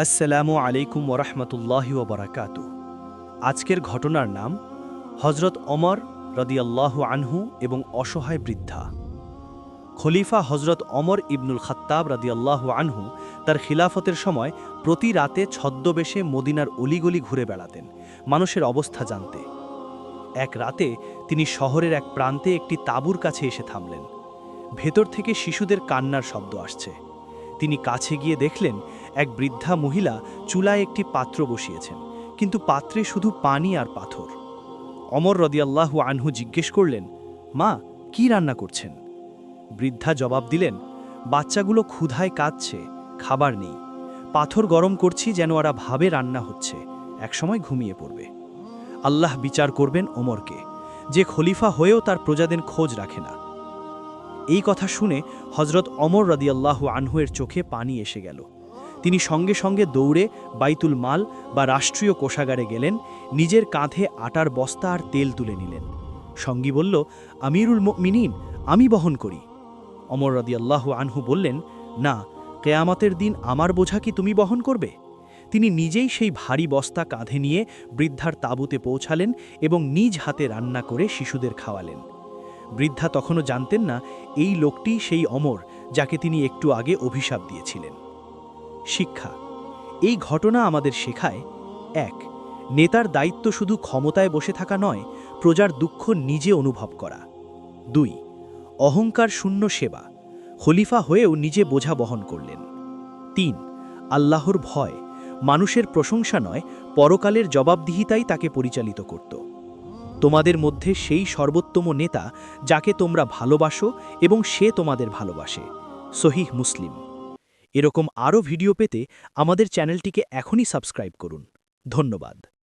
আসসালামু আলাইকুম ওরহমতুল্লাহি ওবরাকাতু। আজকের ঘটনার নাম হজরত ওমর রদিয়াল্লাহু আনহু এবং অসহায় বৃদ্ধা। খলিফা হজরত ওমর ইবনুল খাত্তাব রদিয়াল্লাহু আনহু তার খিলাফতের সময় প্রতি রাতে ছদ্মবেশে মদিনার অলিগলি ঘুরে বেড়াতেন মানুষের অবস্থা জানতে। এক রাতে তিনি শহরের এক প্রান্তে একটি তাঁবুর কাছে এসে থামলেন। ভেতর থেকে শিশুদের কান্নার শব্দ আসছে। তিনি কাছে গিয়ে দেখলেন এক বৃদ্ধা মহিলা চুলায় একটি পাত্র বসিয়েছেন, কিন্তু পাত্রে শুধু পানি আর পাথর। ওমর রদিয়াল্লাহু আনহু জিজ্ঞেস করলেন, মা, কি রান্না করছেন? বৃদ্ধা জবাব দিলেন, বাচ্চাগুলো ক্ষুধায় কাঁদছে, খাবার নেই। পাথর গরম করছি যেন ওরা ভাবে রান্না হচ্ছে, একসময় ঘুমিয়ে পড়বে। আল্লাহ বিচার করবেন ওমরকে, যে খলিফা হয়েও তার প্রজাদের খোঁজ রাখে না। এই কথা শুনে হজরত ওমর রাদিয়াল্লাহু আনহুয়ের চোখে পানি এসে গেল। তিনি সঙ্গে সঙ্গে দৌড়ে বাইতুল মাল বা রাষ্ট্রীয় কোষাগারে গেলেন, নিজের কাঁধে আটার বস্তা আর তেল তুলে নিলেন। সঙ্গী বলল, আমিরুল মুমিনিন, আমি বহন করি। ওমর রাদিয়াল্লাহু আনহু বললেন, না, কেয়ামতের দিন আমার বোঝা কি তুমি বহন করবে? তিনি নিজেই সেই ভারী বস্তা কাঁধে নিয়ে বৃদ্ধার তাঁবুতে পৌঁছালেন এবং নিজ হাতে রান্না করে শিশুদের খাওয়ালেন। বৃদ্ধা তখনও জানতেন না এই লোকটি সেই ওমর যাকে তিনি একটু আগে অভিশাপ দিয়েছিলেন। শিক্ষা: এই ঘটনা আমাদের শেখায়, ১. নেতার দায়িত্ব শুধু ক্ষমতায় বসে থাকা নয়, প্রজার দুঃখ নিজে অনুভব করা। ২. অহংকার শূন্য সেবা, খলিফা হয়েও নিজে বোঝা বহন করলেন। ৩. আল্লাহর ভয়, মানুষের প্রশংসা নয়, পরকালের জবাবদিহিতাই তাকে পরিচালিত করত। তোমাদের মধ্যে সেই সর্বোত্তম নেতা যাকে তোমরা ভালোবাসো এবং সে তোমাদের ভালোবাসে। সহিহ মুসলিম। এরকম আরও ভিডিও পেতে আমাদের চ্যানেলটিকে এখনই সাবস্ক্রাইব করুন। ধন্যবাদ।